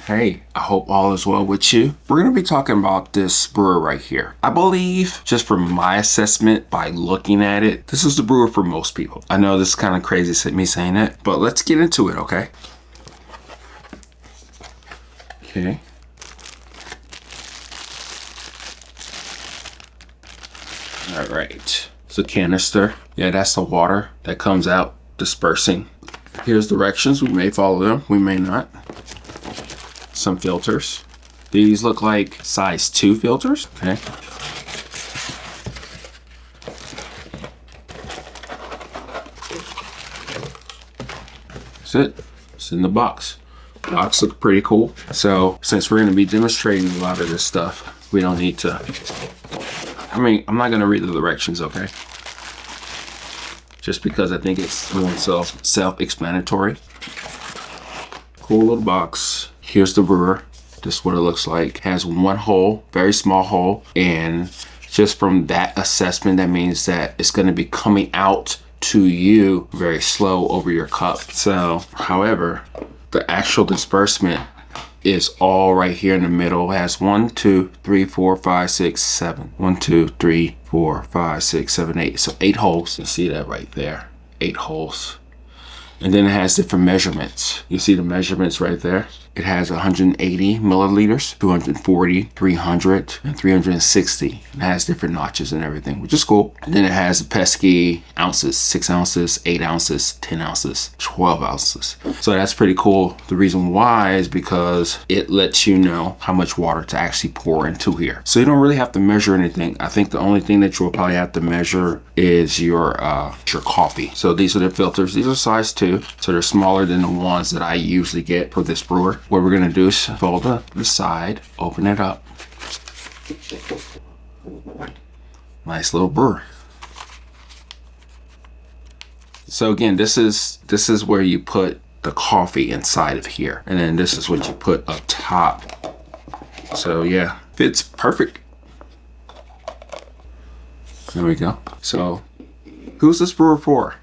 Hey, I hope all is well with you. We're going to be talking about this brewer right here. I believe, just from my assessment by looking at it, this is the brewer for most people. I know this is kind of crazy me saying it, but let's get into it, okay? Okay. All right. It's a canister. Yeah, that's the water that comes out dispersing. Here's directions. We may follow them. We may not. Some filters. These look like size 2 filters. Okay. That's it. It's in the box. Box looks pretty cool. So since we're going to be demonstrating a lot of this stuff, we don't need to. I'm not going to read the directions, okay? Just because I think it's more self-explanatory. Cool little box. Here's the brewer. This is what it looks like. Has one hole, very small hole, and just from that assessment, that means that it's going to be coming out to you very slow over your cup. So, however, the actual disbursement is all right here in the middle. It has 1, 2, 3, 4, 5, 6, 7. 1, 2, 3, 4, 5, 6, 7, 8. So 8 holes. You see that right there. 8 holes. And then it has different measurements. You see the measurements right there? It has 180 milliliters, 240, 300, and 360. It has different notches and everything, which is cool. And then it has the pesky ounces, 6 ounces, 8 ounces, 10 ounces, 12 ounces. So that's pretty cool. The reason why is because it lets you know how much water to actually pour into here. So you don't really have to measure anything. I think the only thing that you'll probably have to measure is your coffee. So these are the filters. These are size 2. So they're smaller than the ones that I usually get for this brewer. What we're gonna do is fold the side, open it up. Nice little brewer. So again, this is where you put the coffee inside of here. And then this is what you put up top. So yeah, fits perfect. There we go. So who's this brewer for?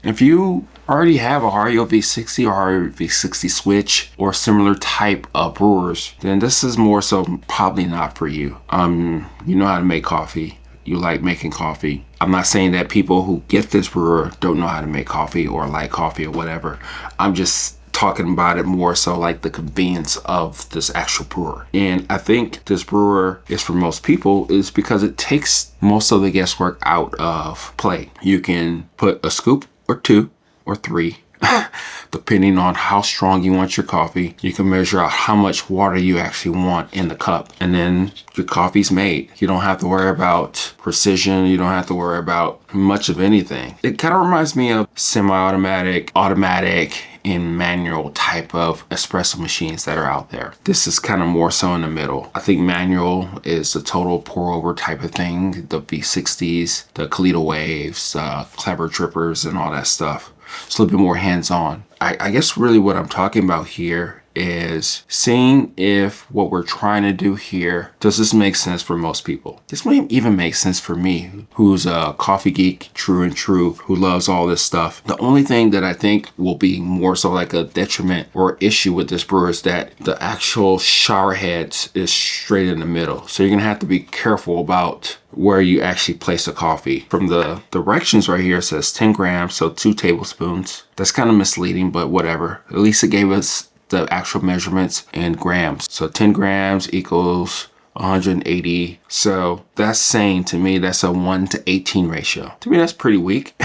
If you already have a Hario V60 or Hario V60 Switch or similar type of brewers, then this is more so probably not for you. You know how to make coffee. You like making coffee. I'm not saying that people who get this brewer don't know how to make coffee or like coffee or whatever. I'm just talking about it more so like the convenience of this actual brewer. And I think this brewer is for most people is because it takes most of the guesswork out of play. You can put a scoop or 2 or 3 depending on how strong you want your coffee. You can measure out how much water you actually want in the cup, and then your coffee's made. You don't have to worry about precision. You don't have to worry about much of anything. It kind of reminds me of semi-automatic, automatic, and manual type of espresso machines that are out there. This is kind of more so in the middle. I think manual is the total pour over type of thing. The V60s, the Kalita Waves, Clever Trippers, and all that stuff. It's a little bit more hands-on. I guess really what I'm talking about here is seeing if what we're trying to do here, does this make sense for most people? This might even make sense for me, who's a coffee geek, true and true, who loves all this stuff. The only thing that I think will be more so like a detriment or issue with this brewer is that the actual shower heads is straight in the middle. So you're gonna have to be careful about where you actually place the coffee. From the directions right here, it says 10 grams, so 2 tablespoons. That's kind of misleading, but whatever. At least it gave us the actual measurements in grams. So 10 grams equals 180. So that's saying to me, that's a 1 to 18 ratio. To me, that's pretty weak.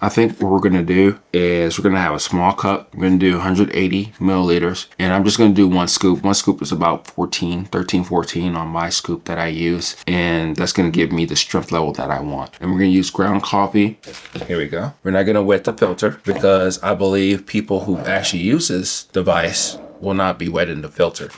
I think what we're gonna do is we're gonna have a small cup. We're gonna do 180 milliliters, and I'm just gonna do 1 scoop. 1 scoop is about 13, 14 on my scoop that I use, and that's gonna give me the strength level that I want. And we're gonna use ground coffee. Here we go. We're not gonna wet the filter because I believe people who actually use this device will not be wetting the filter.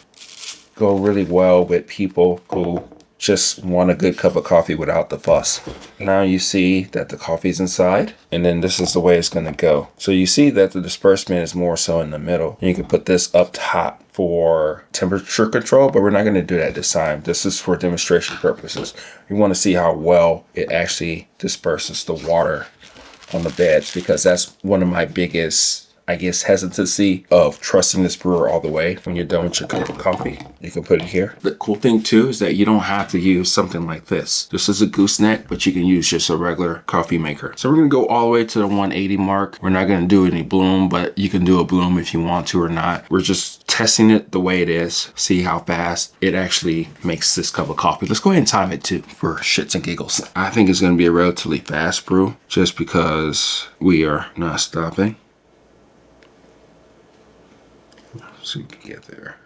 Go really well with people who just want a good cup of coffee without the fuss. Now you see that the coffee's inside, and then this is the way it's gonna go. So you see that the disbursement is more so in the middle. And you can put this up top for temperature control, but we're not gonna do that this time. This is for demonstration purposes. We wanna see how well it actually disperses the water on the beds, because that's one of my biggest I guess, hesitancy of trusting this brewer all the way. When you're done with your cup of coffee, you can put it here. The cool thing too is that you don't have to use something like this. This is a gooseneck, but you can use just a regular coffee maker. So we're gonna go all the way to the 180 mark. We're not gonna do any bloom, but you can do a bloom if you want to or not. We're just testing it the way it is, see how fast it actually makes this cup of coffee. Let's go ahead and time it too for shits and giggles. I think it's gonna be a relatively fast brew just because we are not stopping. So you can get there.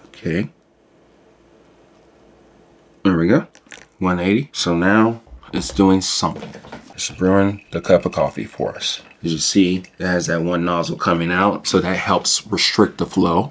Okay. There we go. 180. So now it's doing something. It's brewing the cup of coffee for us. As you see, it has that one nozzle coming out, so that helps restrict the flow.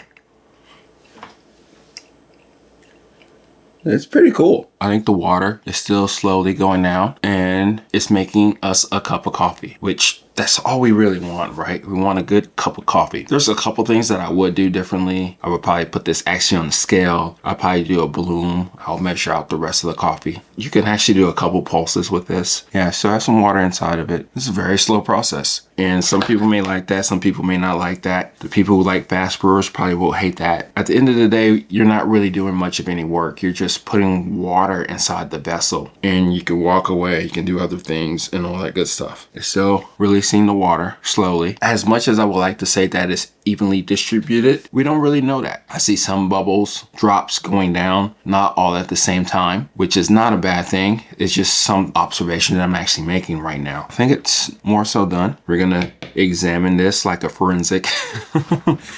It's pretty cool. I think the water is still slowly going down and it's making us a cup of coffee, which that's all we really want, right? We want a good cup of coffee. There's a couple things that I would do differently. I would probably put this actually on the scale. I'll probably do a bloom. I'll measure out the rest of the coffee. You can actually do a couple pulses with this. Yeah, so I have some water inside of it. This is a very slow process. And some people may like that. Some people may not like that. The people who like fast brewers probably will hate that. At the end of the day, you're not really doing much of any work. You're just putting water inside the vessel and you can walk away. You can do other things and all that good stuff. It's still releasing the water slowly. As much as I would like to say that it's evenly distributed, we don't really know that. I see some bubbles, drops going down, not all at the same time, which is not a bad thing. It's just some observation that I'm actually making right now. I think it's more so done. We're gonna examine this like a forensic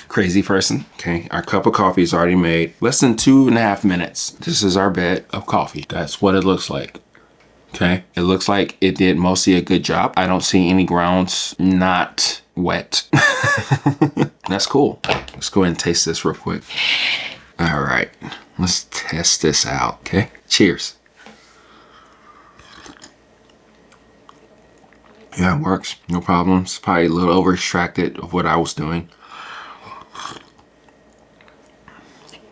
crazy person. Okay, our cup of coffee is already made. Less than 2.5 minutes. This is our bed of coffee. That's what it looks like. Okay, it looks like it did mostly a good job. I don't see any grounds not wet. That's cool. Let's go ahead and taste this real quick. All right, let's test this out. Okay, cheers. Yeah, it works. No problems. Probably a little over extracted of what I was doing.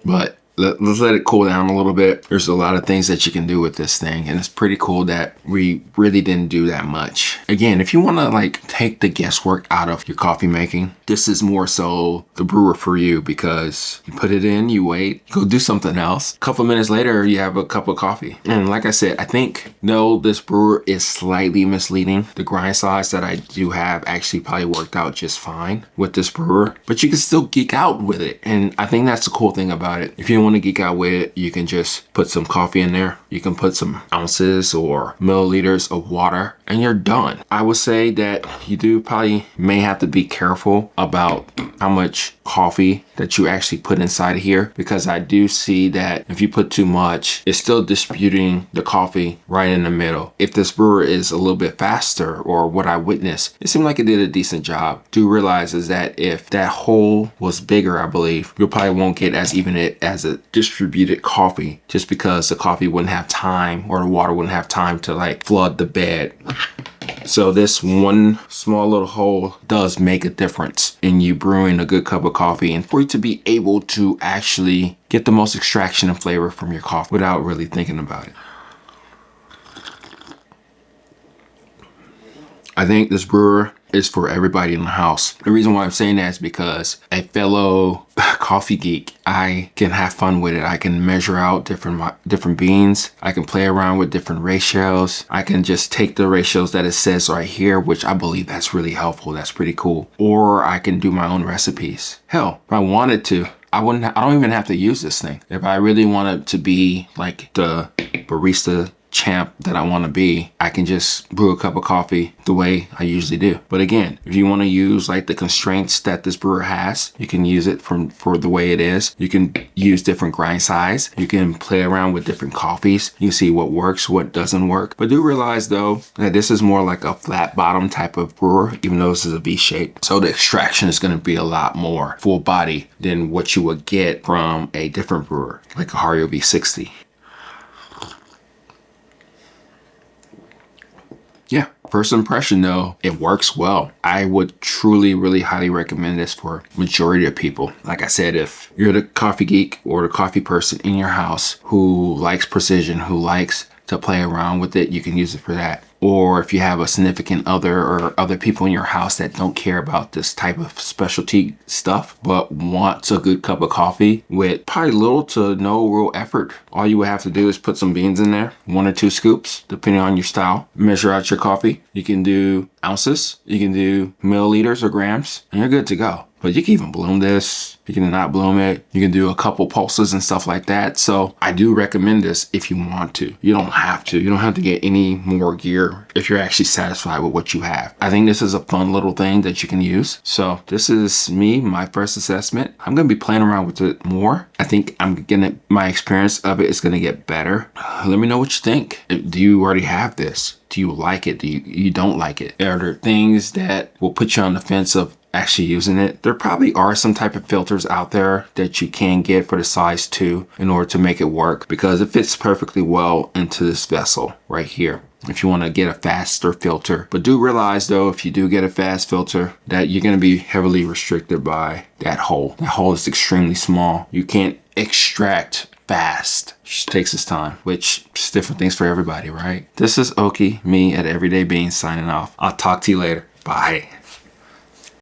But let's let it cool down a little bit. There's a lot of things that you can do with this thing, and it's pretty cool that we really didn't do that much. Again, if you want to like take the guesswork out of your coffee making, this is more so the brewer for you, because you put it in, you wait, go do something else. A couple minutes later, you have a cup of coffee. And like I said, I think no, this brewer is slightly misleading. The grind size that I do have actually probably worked out just fine with this brewer, but you can still geek out with it. And I think that's the cool thing about it. If you want to geek out with it, you can just put some coffee in there. You can put some ounces or milliliters of water and you're done. I would say that you do probably may have to be careful about how much coffee that you actually put inside of here, because I do see that if you put too much, it's still distributing the coffee right in the middle. If this brewer is a little bit faster, or what I witnessed, it seemed like it did a decent job. Do realize is that if that hole was bigger, I believe, you probably won't get as even it as a distributed coffee, just because the coffee wouldn't have time, or the water wouldn't have time to like flood the bed. So this one small little hole does make a difference in you brewing a good cup of coffee, and for you to be able to actually get the most extraction and flavor from your coffee without really thinking about it. I think this brewer is for everybody in the house. The reason why I'm saying that is because a fellow coffee geek, I can have fun with it. I can measure out different beans. I can play around with different ratios. I can just take the ratios that it says right here, which I believe that's really helpful. That's pretty cool. Or I can do my own recipes. Hell, if I wanted to, I don't even have to use this thing. If I really wanted to be like the barista champ that I want to be, I can just brew a cup of coffee the way I usually do. But again, if you want to use like the constraints that this brewer has, you can use it for the way it is. You can use different grind size. You can play around with different coffees. You see what works, what doesn't work. But do realize though that this is more like a flat bottom type of brewer, even though this is a V shape. So the extraction is going to be a lot more full body than what you would get from a different brewer like a Hario V60. Yeah, first impression though, it works well. I would truly, really highly recommend this for majority of people. Like I said, if you're the coffee geek or the coffee person in your house who likes precision, who likes to play around with it, you can use it for that. or if you have a significant other or other people in your house that don't care about this type of specialty stuff, but wants a good cup of coffee with probably little to no real effort. All you would have to do is put some beans in there, 1 or 2 scoops, depending on your style. Measure out your coffee. You can do ounces, you can do milliliters or grams, and you're good to go. But you can even bloom this. You can not bloom it. You can do a couple pulses and stuff like that. So I do recommend this if you want to. You don't have to. You don't have to get any more gear if you're actually satisfied with what you have. I think this is a fun little thing that you can use. So this is my first assessment. I'm going to be playing around with it more. I think my experience of it is going to get better. Let me know what you think. Do you already have this? Do you like it? Do you don't like it? Are there things that will put you on the fence of actually using it? There probably are some type of filters out there that you can get for the size 2 in order to make it work, because it fits perfectly well into this vessel right here if you want to get a faster filter. But do realize though, if you do get a fast filter, that you're going to be heavily restricted by that hole. That hole is extremely small. You can't extract fast. It just takes its time, which is different things for everybody, right? This is Oki, me at Everyday Beans, signing off. I'll talk to you later. Bye.